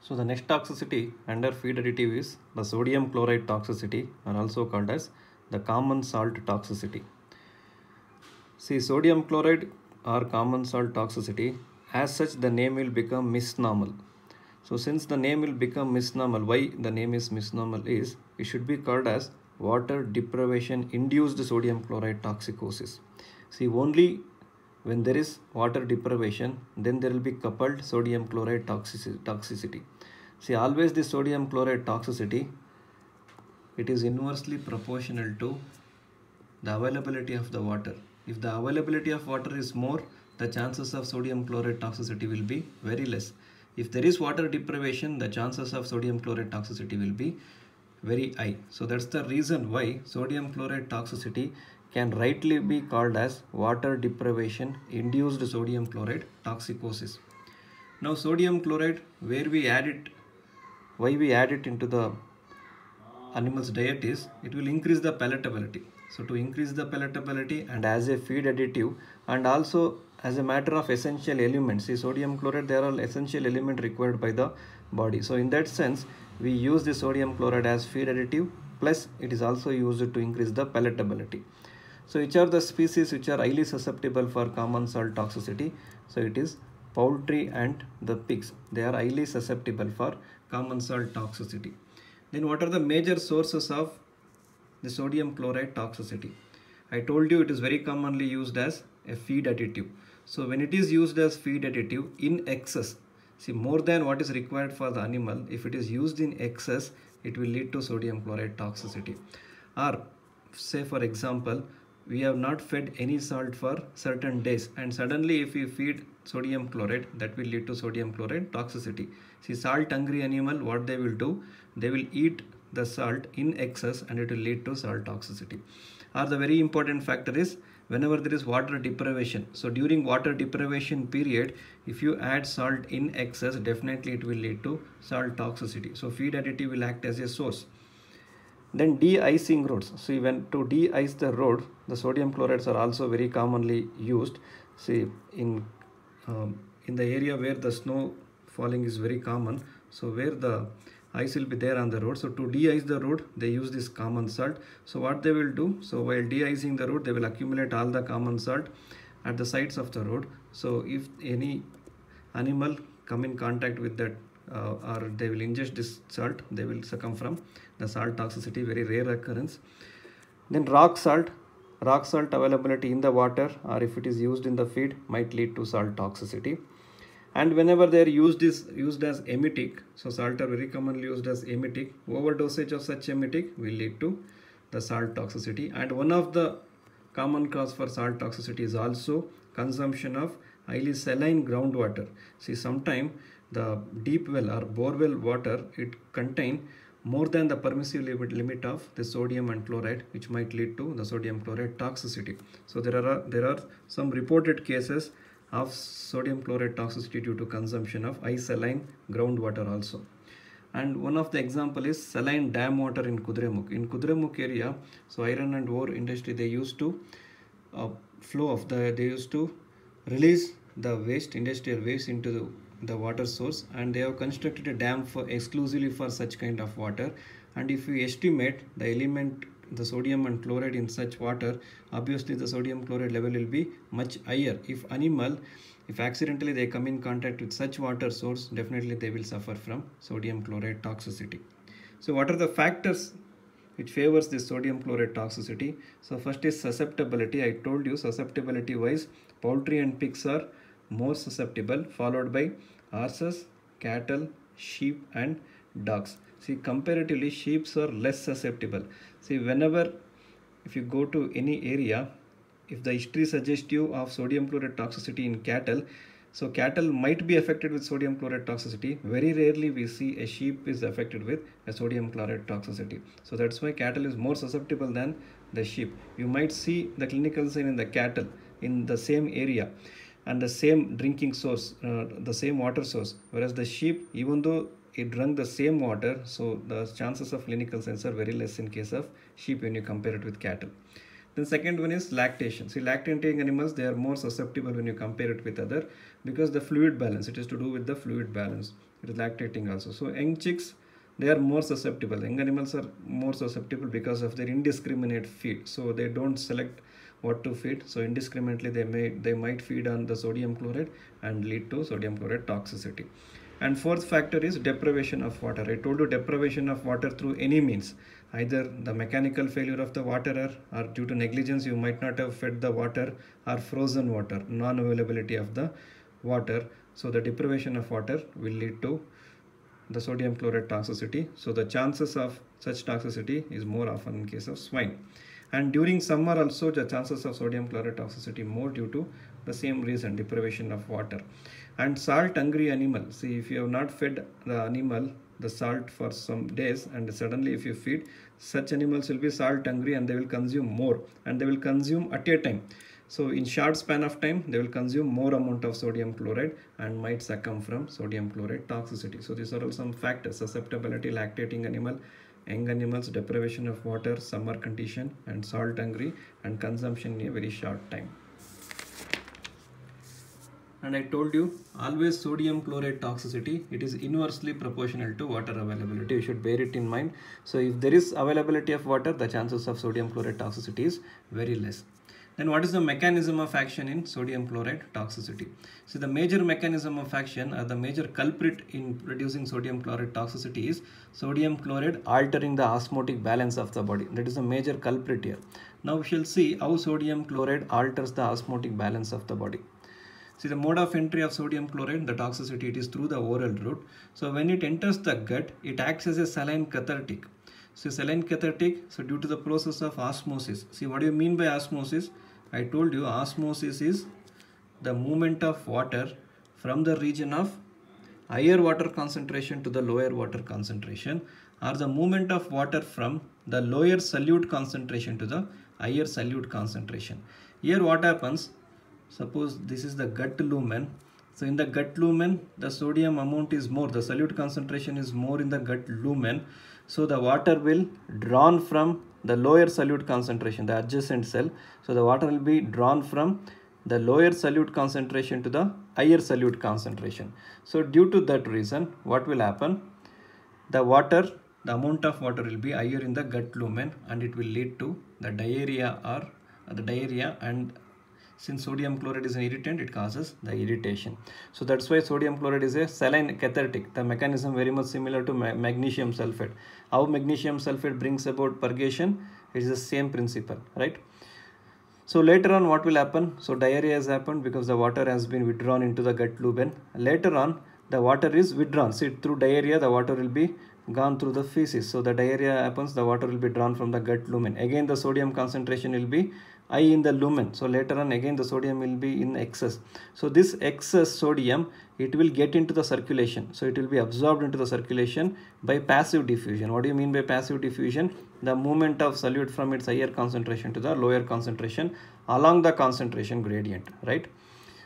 So the next toxicity under feed additive is the sodium chloride toxicity, or also called as the common salt toxicity. See, sodium chloride or common salt toxicity, as such the name will become misnomer. So since the name will become misnomer, why the name is misnomer is, it should be called as water deprivation induced sodium chloride toxicosis. See, only when there is water deprivation, then there will be coupled sodium chloride toxicity. See, always the sodium chloride toxicity, it is inversely proportional to the availability of the water. If the availability of water is more, the chances of sodium chloride toxicity will be very less. If there is water deprivation, the chances of sodium chloride toxicity will be very high. So that's the reason why sodium chloride toxicity can rightly be called as water deprivation induced sodium chloride toxicosis. Now sodium chloride, where we add it, why we add it into the animal's diet is, it will increase the palatability. So to increase the palatability and as a feed additive and also as a matter of essential elements, see sodium chloride, there are essential elements required by the body. So in that sense, we use the sodium chloride as feed additive, plus it is also used to increase the palatability. So which are the species which are highly susceptible for common salt toxicity? So it is poultry and the pigs. They are highly susceptible for common salt toxicity. Then what are the major sources of the sodium chloride toxicity? I told you it is very commonly used as a feed additive. So when it is used as feed additive in excess, see more than what is required for the animal, if it is used in excess, it will lead to sodium chloride toxicity. Or say for example, we have not fed any salt for certain days and suddenly if we feed sodium chloride, that will lead to sodium chloride toxicity. See, salt hungry animal, what they will do, they will eat the salt in excess and it will lead to salt toxicity. Or the very important factor is whenever there is water deprivation. So during water deprivation period, if you add salt in excess, definitely it will lead to salt toxicity. So feed additive will act as a source. Then de-icing roads. See, when to de-ice the road, the sodium chlorides are also very commonly used. See, in the area where the snow falling is very common, so where the ice will be there on the road, so to de-ice the road, they use this common salt. So what they will do, so while de-icing the road, they will accumulate all the common salt at the sides of the road. So if any animal come in contact with that or they will ingest this salt, they will succumb from the salt toxicity, very rare occurrence. Then rock salt availability in the water or if it is used in the feed might lead to salt toxicity. And whenever they are used as emetic, so salt are very commonly used as emetic, overdosage of such emetic will lead to the salt toxicity. And one of the common cause for salt toxicity is also consumption of highly saline groundwater. See, sometimes the deep well or borewell water, it contain more than the permissive limit of the sodium and chloride, which might lead to the sodium chloride toxicity. So there are some reported cases of sodium chloride toxicity due to consumption of high saline groundwater also. And one of the example is saline dam water in Kudremukh. In Kudremukh area, so iron and ore industry, they used to they used to release the waste, industrial waste into the water source, and they have constructed a dam exclusively for such kind of water. And if you estimate the element, the sodium and chloride in such water, obviously the sodium chloride level will be much higher. If accidentally they come in contact with such water source, definitely they will suffer from sodium chloride toxicity. So what are the factors which favors this sodium chloride toxicity? So first is susceptibility. I told you susceptibility wise, poultry and pigs are more susceptible, followed by horses, cattle, sheep and dogs. See, comparatively sheep are less susceptible. See, whenever if you go to any area, if the history suggests you of sodium chloride toxicity in cattle, so cattle might be affected with sodium chloride toxicity. Very rarely we see a sheep is affected with a sodium chloride toxicity. So that's why cattle is more susceptible than the sheep. You might see the clinical sign in the cattle in the same area and the same drinking source, the same water source, whereas the sheep, even though it drank the same water, so the chances of clinical signs are very less in case of sheep when you compare it with cattle. Then second one is lactation. See, lactating animals, they are more susceptible when you compare it with other because the fluid balance, it is to do with the fluid balance. It is lactating also. So young chicks, they are more susceptible. Young animals are more susceptible because of their indiscriminate feed. So they don't select what to feed. So indiscriminately they might feed on the sodium chloride and lead to sodium chloride toxicity. And fourth factor is deprivation of water. I told you deprivation of water through any means. Either the mechanical failure of the waterer, or due to negligence you might not have fed the water, or frozen water, non-availability of the water. So the deprivation of water will lead to the sodium chloride toxicity. So the chances of such toxicity is more often in case of swine. And during summer also the chances of sodium chloride toxicity more due to the same reason, deprivation of water. And salt hungry animal, see, if you have not fed the animal the salt for some days and suddenly if you feed, such animals will be salt hungry and they will consume more, and they will consume at a time. So in short span of time they will consume more amount of sodium chloride and might succumb from sodium chloride toxicity. So these are all some factors: susceptibility, lactating animal, young animals, deprivation of water, summer condition, and salt hungry, and consumption in a very short time. And I told you, always sodium chloride toxicity, it is inversely proportional to water availability. You should bear it in mind. So if there is availability of water, the chances of sodium chloride toxicity is very less. Then what is the mechanism of action in sodium chloride toxicity? So the major mechanism of action, or the major culprit in producing sodium chloride toxicity, is sodium chloride altering the osmotic balance of the body. That is the major culprit here. Now we shall see how sodium chloride alters the osmotic balance of the body. See, the mode of entry of sodium chloride, the toxicity, it is through the oral route. So when it enters the gut, it acts as a saline cathartic. So saline cathartic, so due to the process of osmosis. See, what do you mean by osmosis? I told you osmosis is the movement of water from the region of higher water concentration to the lower water concentration, or the movement of water from the lower solute concentration to the higher solute concentration. Here what happens? Suppose this is the gut lumen. So in the gut lumen, the sodium amount is more, the solute concentration is more in the gut lumen. So the water will drawn from the lower solute concentration, the adjacent cell. So the water will be drawn from the lower solute concentration to the higher solute concentration. So due to that reason, what will happen? The amount of water will be higher in the gut lumen, and it will lead to the diarrhea and since sodium chloride is an irritant, it causes the irritation. So that's why sodium chloride is a saline cathartic. The mechanism very much similar to magnesium sulfate. How magnesium sulfate brings about purgation? It is the same principle, right? So later on what will happen? So diarrhea has happened because the water has been withdrawn into the gut lumen. Later on the water is withdrawn. See, through diarrhea the water will be gone through the feces. So the diarrhea happens, the water will be drawn from the gut lumen. Again the sodium concentration will be high in the lumen. So later on again the sodium will be in excess. So this excess sodium, it will get into the circulation. So it will be absorbed into the circulation by passive diffusion. What do you mean by passive diffusion? The movement of solute from its higher concentration to the lower concentration along the concentration gradient, right?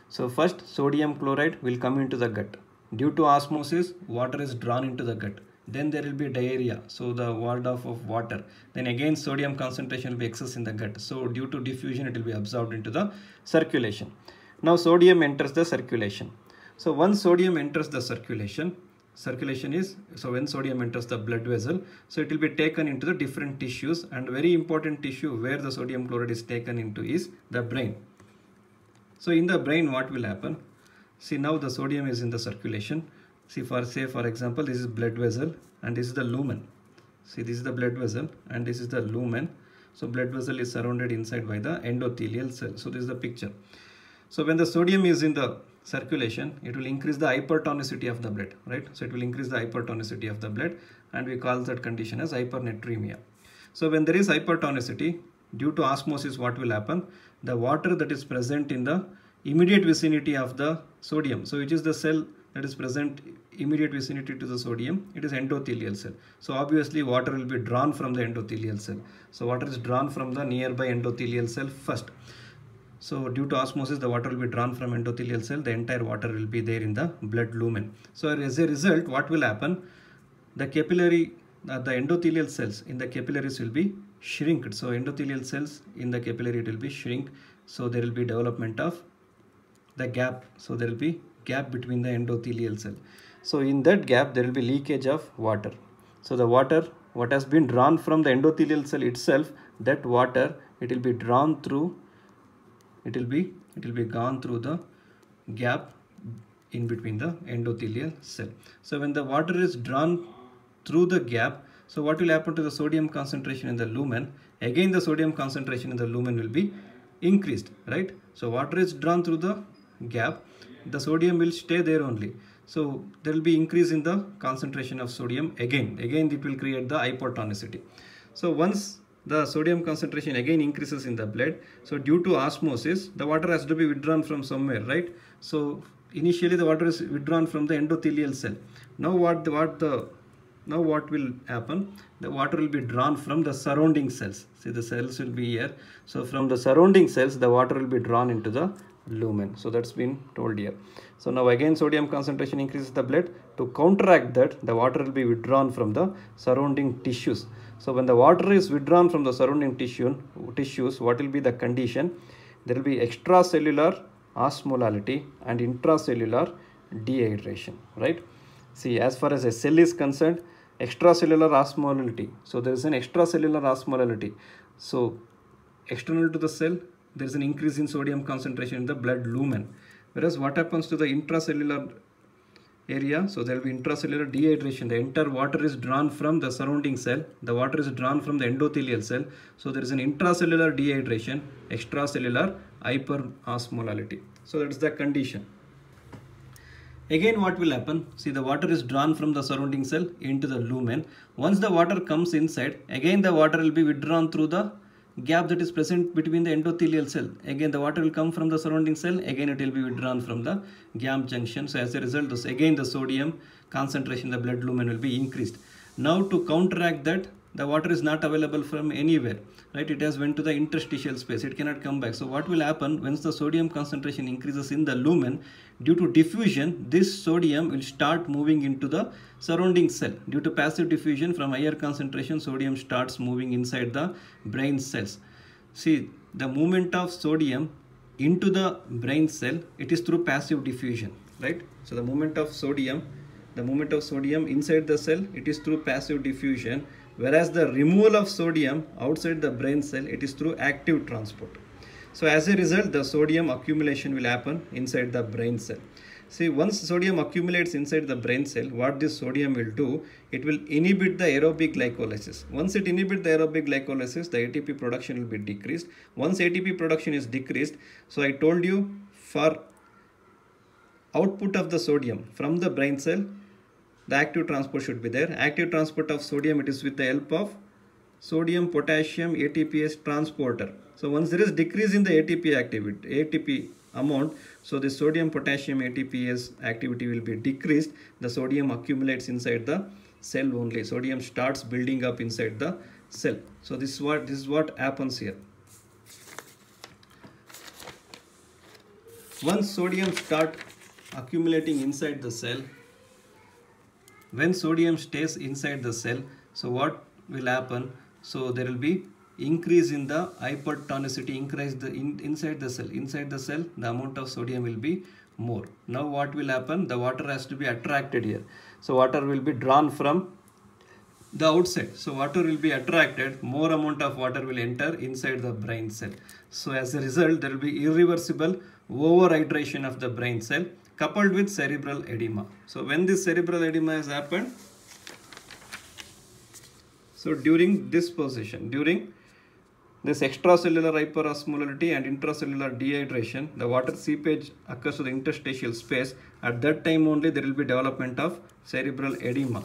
So first sodium chloride will come into the gut. Due to osmosis, water is drawn into the gut. Then there will be diarrhea, so the ward off of water. Then again sodium concentration will be excess in the gut. So due to diffusion, it will be absorbed into the circulation. Now sodium enters the circulation. So once sodium enters the circulation is, so when sodium enters the blood vessel, so it will be taken into the different tissues, and very important tissue where the sodium chloride is taken into is the brain. So in the brain what will happen? See, now the sodium is in the circulation. See, for example, this is blood vessel and this is the lumen. See, this is the blood vessel and this is the lumen. So blood vessel is surrounded inside by the endothelial cell. So this is the picture. So when the sodium is in the circulation, it will increase the hypertonicity of the blood, right? So it will increase the hypertonicity of the blood, and we call that condition as hypernatremia. So when there is hypertonicity, due to osmosis, what will happen? The water that is present in the immediate vicinity of the sodium, so which is the cell that is present immediate vicinity to the sodium, it is endothelial cell. So obviously water will be drawn from the endothelial cell. So water is drawn from the nearby endothelial cell first. So due to osmosis, the water will be drawn from endothelial cell. The entire water will be there in the blood lumen. So as a result, what will happen? The capillary, the endothelial cells in the capillaries will be shrinked. So endothelial cells in the capillary, it will be shrink. So there will be development of the gap. So there will be gap between the endothelial cell. So in that gap there will be leakage of water. So the water what has been drawn from the endothelial cell itself, that water it will be drawn through, it will be gone through the gap in between the endothelial cell. So when the water is drawn through the gap, so what will happen to the sodium concentration in the lumen? Again the sodium concentration in the lumen will be increased, right? So water is drawn through the gap, the sodium will stay there only. So there will be increase in the concentration of sodium again it will create the hypertonicity. So once the sodium concentration again increases in the blood, so due to osmosis the water has to be withdrawn from somewhere, right? So initially the water is withdrawn from the endothelial cell. Now what will happen? The water will be drawn from the surrounding cells. See, the cells will be here. So from the surrounding cells the water will be drawn into the lumen. So that's been told here. So now again sodium concentration increases the blood. To counteract that, the water will be withdrawn from the surrounding tissues. So when the water is withdrawn from the surrounding tissues, what will be the condition? There will be extracellular osmolality and intracellular dehydration, right? See, as far as a cell is concerned, extracellular osmolality. So there is an extracellular osmolality. So external to the cell, there is an increase in sodium concentration in the blood lumen. Whereas what happens to the intracellular area? So there will be intracellular dehydration. The entire water is drawn from the surrounding cell. The water is drawn from the endothelial cell. So there is an intracellular dehydration, extracellular hyperosmolality. So that is the condition. Again what will happen? See, the water is drawn from the surrounding cell into the lumen. Once the water comes inside, again the water will be withdrawn through the gap that is present between the endothelial cell. Again the water will come from the surrounding cell, again it will be withdrawn from the gap junction. So as a result, again the sodium concentration in the blood lumen will be increased. Now to counteract that, the water is not available from anywhere, right? It has went to the interstitial space, it cannot come back. So what will happen? Once the sodium concentration increases in the lumen, due to diffusion, this sodium will start moving into the surrounding cell. Due to passive diffusion, from higher concentration, sodium starts moving inside the brain cells. See, the movement of sodium into the brain cell, it is through passive diffusion, right? So the movement of sodium inside the cell, it is through passive diffusion, whereas the removal of sodium outside the brain cell, it is through active transport. So as a result, the sodium accumulation will happen inside the brain cell. See, once sodium accumulates inside the brain cell, what this sodium will do, it will inhibit the aerobic glycolysis. Once it inhibits the aerobic glycolysis, the ATP production will be decreased. Once ATP production is decreased, so I told you, for output of the sodium from the brain cell, the active transport should be there. Active transport of sodium, it is with the help of sodium potassium ATPase transporter. So once there is decrease in the ATP amount, so the sodium potassium ATPase activity will be decreased. The sodium accumulates inside the cell only. Sodium starts building up inside the cell. So this is what happens here. Once sodium start accumulating inside the cell, when sodium stays inside the cell, so what will happen? So there will be increase in the hypertonicity, inside the cell the amount of sodium will be more. Now what will happen? The water has to be attracted here. So water will be drawn from the outside. So water will be attracted, more amount of water will enter inside the brain cell. So as a result, there will be irreversible overhydration of the brain cell coupled with cerebral edema. So when this cerebral edema has happened, so during this position, during this extracellular hyperosmolality and intracellular dehydration, the water seepage occurs to the interstitial space. At that time only there will be development of cerebral edema.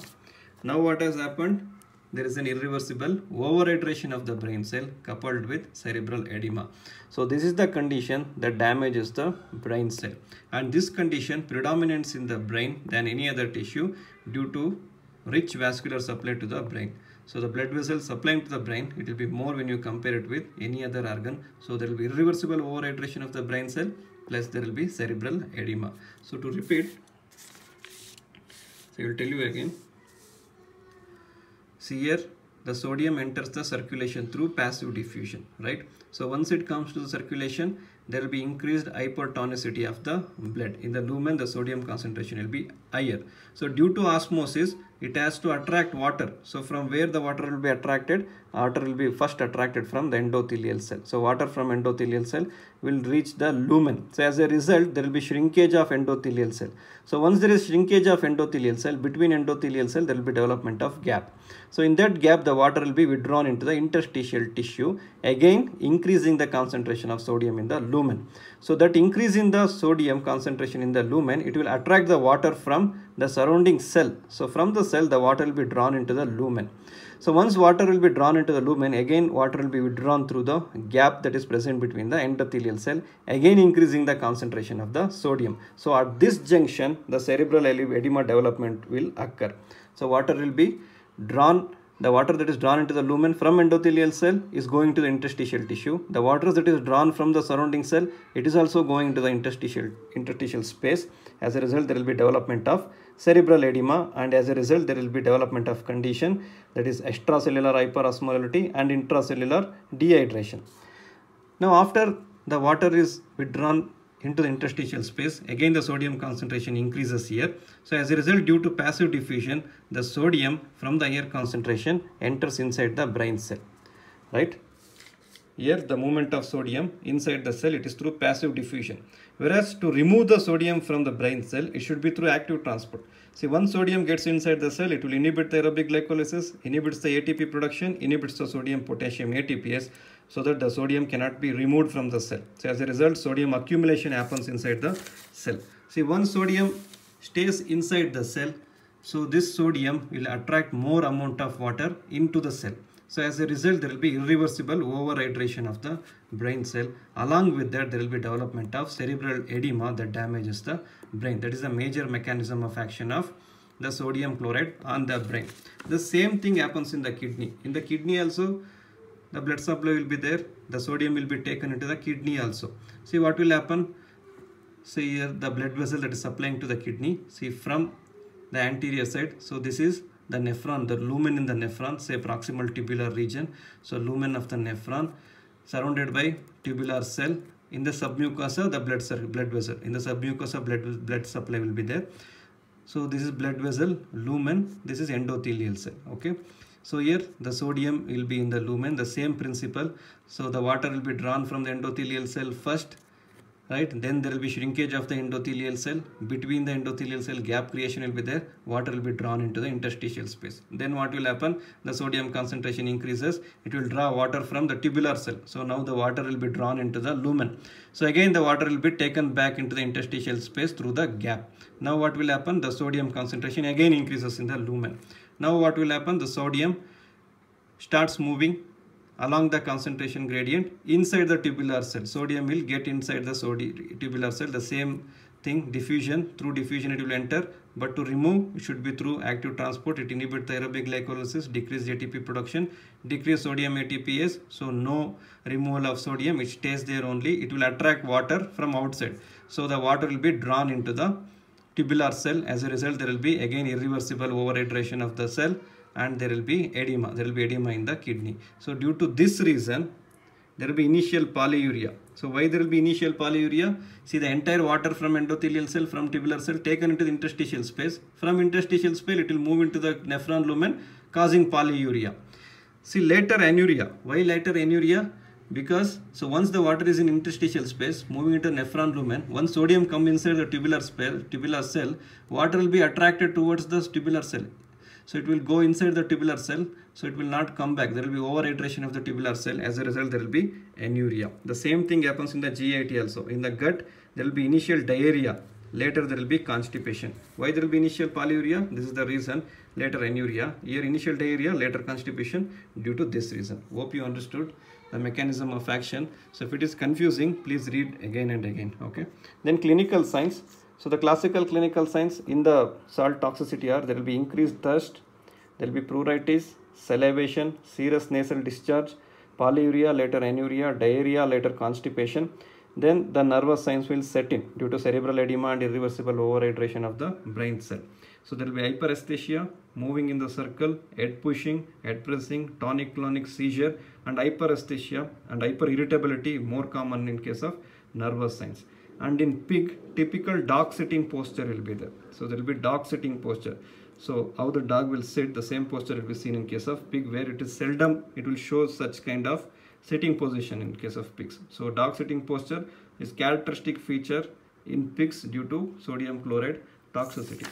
Now what has happened? There is an irreversible overhydration of the brain cell coupled with cerebral edema. So this is the condition that damages the brain cell, and this condition predominates in the brain than any other tissue due to rich vascular supply to the brain. So the blood vessels supplying to the brain, it will be more when you compare it with any other organ. So there will be irreversible overhydration of the brain cell, plus there will be cerebral edema. So to repeat, so I will tell you again. See here, the sodium enters the circulation through passive diffusion, right? So once it comes to the circulation, there will be increased hypertonicity of the blood. In the lumen, the sodium concentration will be higher. So due to osmosis, it has to attract water. So from where the water will be attracted? Water will be first attracted from the endothelial cell. So water from endothelial cell will reach the lumen. So as a result, there will be shrinkage of endothelial cell. So once there is shrinkage of endothelial cell, between endothelial cell, there will be development of gap. So in that gap, the water will be withdrawn into the interstitial tissue, again increasing the concentration of sodium in the lumen. So that increase in the sodium concentration in the lumen, it will attract the water from the surrounding cell. So from the cell, the water will be drawn into the lumen. So once water will be drawn into the lumen, again water will be withdrawn through the gap that is present between the endothelial cell, again increasing the concentration of the sodium. So at this junction, the cerebral edema development will occur. So water will be drawn, the water that is drawn into the lumen from endothelial cell is going to the interstitial tissue. The water that is drawn from the surrounding cell, it is also going to the interstitial space. As a result, there will be development of cerebral edema, and as a result, there will be development of condition that is extracellular hyperosmolality and intracellular dehydration. Now after the water is withdrawn into the interstitial space, again the sodium concentration increases here. So as a result, due to passive diffusion, the sodium from the air concentration enters inside the brain cell, right? Here the movement of sodium inside the cell, it is through passive diffusion. Whereas to remove the sodium from the brain cell, it should be through active transport. See, once sodium gets inside the cell, it will inhibit the aerobic glycolysis, inhibits the ATP production, inhibits the sodium potassium ATPase, so that the sodium cannot be removed from the cell. So as a result, sodium accumulation happens inside the cell. See, once sodium stays inside the cell, so this sodium will attract more amount of water into the cell. So as a result, there will be irreversible overhydration of the brain cell. Along with that, there will be development of cerebral edema that damages the brain. That is the major mechanism of action of the sodium chloride on the brain. The same thing happens in the kidney. In the kidney also, the blood supply will be there. The sodium will be taken into the kidney also. See what will happen. See here the blood vessel that is supplying to the kidney. See from the anterior side. So this is the nephron, the lumen in the nephron, say proximal tubular region. So lumen of the nephron surrounded by tubular cell. In the submucosa, the blood vessel. In the submucosa, blood supply will be there. So this is blood vessel, lumen. This is endothelial cell. Okay. So here the sodium will be in the lumen, the same principle. So the water will be drawn from the endothelial cell first, right? Then there will be shrinkage of the endothelial cell. Between the endothelial cell, gap creation will be there. Water will be drawn into the interstitial space. Then what will happen? The sodium concentration increases. It will draw water from the tubular cell. So now the water will be drawn into the lumen. So again the water will be taken back into the interstitial space through the gap. Now what will happen? The sodium concentration again increases in the lumen. Now what will happen? The sodium starts moving along the concentration gradient inside the tubular cell. Sodium will get inside the tubular cell. The same thing, diffusion. Through diffusion it will enter, but to remove it should be through active transport. It inhibits the aerobic glycolysis, decrease ATP production, decrease sodium ATPase. So no removal of sodium, it stays there only. It will attract water from outside. So the water will be drawn into the tubular cell. As a result, there will be again irreversible overhydration of the cell, and there will be edema. There will be edema in the kidney. So due to this reason, there will be initial polyuria. So why there will be initial polyuria? See, the entire water from endothelial cell, from tubular cell taken into the interstitial space. From interstitial space, it will move into the nephron lumen, causing polyuria. See, later anuria. Why later anuria? Because so once the water is in interstitial space, moving into nephron lumen, once sodium comes inside the tubular cell, water will be attracted towards the tubular cell. So it will go inside the tubular cell, so it will not come back. There will be overhydration of the tubular cell. As a result, there will be anuria. The same thing happens in the GIT also. In the gut, there will be initial diarrhea. Later, there will be constipation. Why there will be initial polyuria? This is the reason. Later anuria. Here initial diarrhea, later constipation due to this reason. Hope you understood the mechanism of action. So if it is confusing, please read again and again. Okay. Then clinical signs. So the classical clinical signs in the salt toxicity are there will be increased thirst, there will be pruritus, salivation, serous nasal discharge, polyuria, later anuria, diarrhea, later constipation. Then the nervous signs will set in due to cerebral edema and irreversible overhydration of the brain cell. So there will be hyperesthesia, moving in the circle, head pushing, head pressing, tonic-clonic seizure, and hyperesthesia and hyperirritability, more common in case of nervous signs. And in pig, typical dog sitting posture will be there. So there will be dog sitting posture. So how the dog will sit, the same posture will be seen in case of pig, where it is seldom it will show such kind of sitting position in case of pigs. So dog sitting posture is characteristic feature in pigs due to sodium chloride toxicity.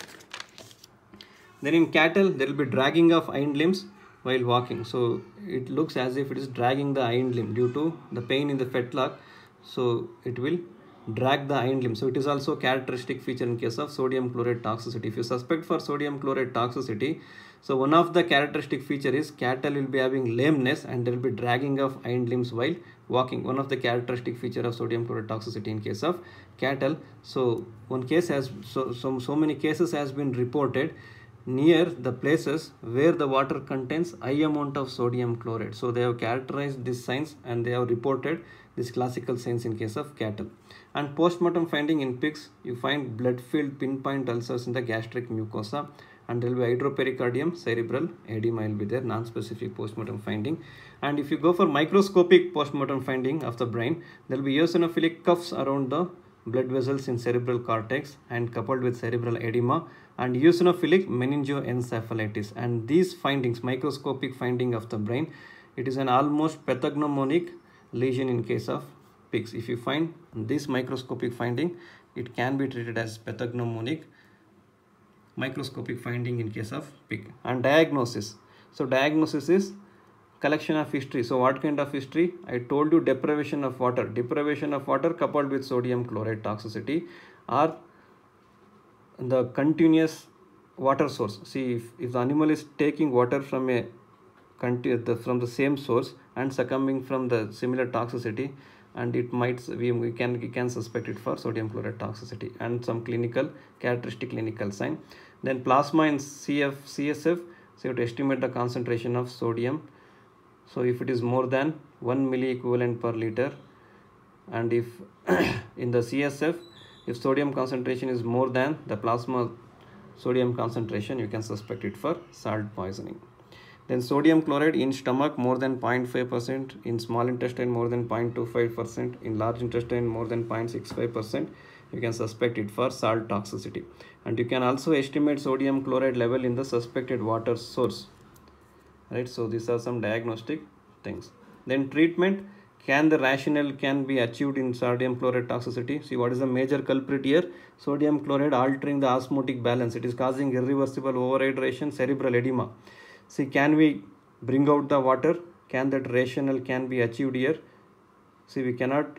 Then in cattle, there will be dragging of hind limbs while walking. So it looks as if it is dragging the hind limb due to the pain in the fetlock. So it will drag the hind limb. So it is also a characteristic feature in case of sodium chloride toxicity. If you suspect for sodium chloride toxicity, so one of the characteristic feature is cattle will be having lameness and there will be dragging of hind limbs while walking. One of the characteristic feature of sodium chloride toxicity in case of cattle. So one case has so many cases has been reported near the places where the water contains high amount of sodium chloride. So they have characterized these signs and they have reported these classical signs in case of cattle. And post-mortem finding in pigs, you find blood-filled pinpoint ulcers in the gastric mucosa, and there will be hydropericardium, cerebral edema will be there, non-specific post-mortem finding. And if you go for microscopic post-mortem finding of the brain, there will be eosinophilic cuffs around the blood vessels in cerebral cortex and coupled with cerebral edema, and eosinophilic meningoencephalitis. And these findings, microscopic finding of the brain, it is an almost pathognomonic lesion in case of pigs. If you find this microscopic finding, it can be treated as pathognomonic microscopic finding in case of pig. And diagnosis. So diagnosis is collection of history. So what kind of history? I told you deprivation of water. Deprivation of water coupled with sodium chloride toxicity, or the continuous water source. See, if the animal is taking water from from the same source and succumbing from the similar toxicity, and it might we can suspect it for sodium chloride toxicity. And some characteristic clinical sign. Then plasma in CSF, so you have to estimate the concentration of sodium. So if it is more than 1 milliequivalent per liter, and if in the CSF, if sodium concentration is more than the plasma sodium concentration, you can suspect it for salt poisoning. Then sodium chloride in stomach more than 0.5%, in small intestine more than 0.25%, in large intestine more than 0.65%, you can suspect it for salt toxicity. And you can also estimate sodium chloride level in the suspected water source. Right, so these are some diagnostic things. Then treatment, the rationale can be achieved in sodium chloride toxicity. See, what is the major culprit here? Sodium chloride altering the osmotic balance. It is causing irreversible overhydration, cerebral edema. See, can we bring out the water? Can that rationale can be achieved here? See, we cannot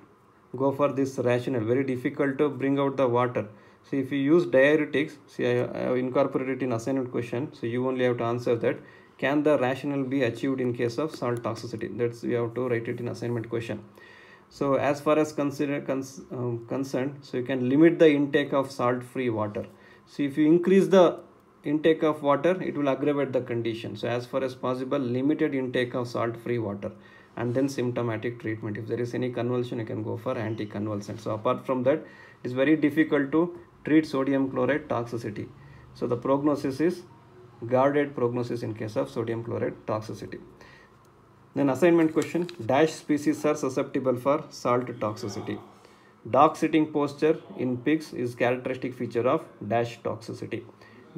go for this rationale. Very difficult to bring out the water. See, if you use diuretics, see, I have incorporated in assignment question. So you only have to answer that. Can the rationale be achieved in case of salt toxicity? That's we have to write it in assignment question. So as far as concerned, so you can limit the intake of salt-free water. So if you increase the intake of water, it will aggravate the condition. So as far as possible, limited intake of salt-free water, and then symptomatic treatment. If there is any convulsion, you can go for anticonvulsant. So apart from that, it is very difficult to treat sodium chloride toxicity. So the prognosis is guarded prognosis in case of sodium chloride toxicity. Then assignment question, dash species are susceptible for salt toxicity. Dog sitting posture in pigs is characteristic feature of dash toxicity.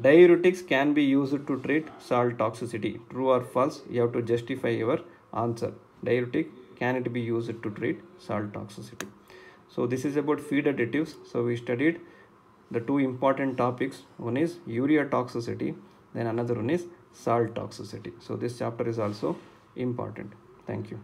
Diuretics can be used to treat salt toxicity. True or false? You have to justify your answer. Diuretic, can it be used to treat salt toxicity? So this is about feed additives. So we studied the two important topics. One is urea toxicity, then another one is salt toxicity. So this chapter is also important. Thank you.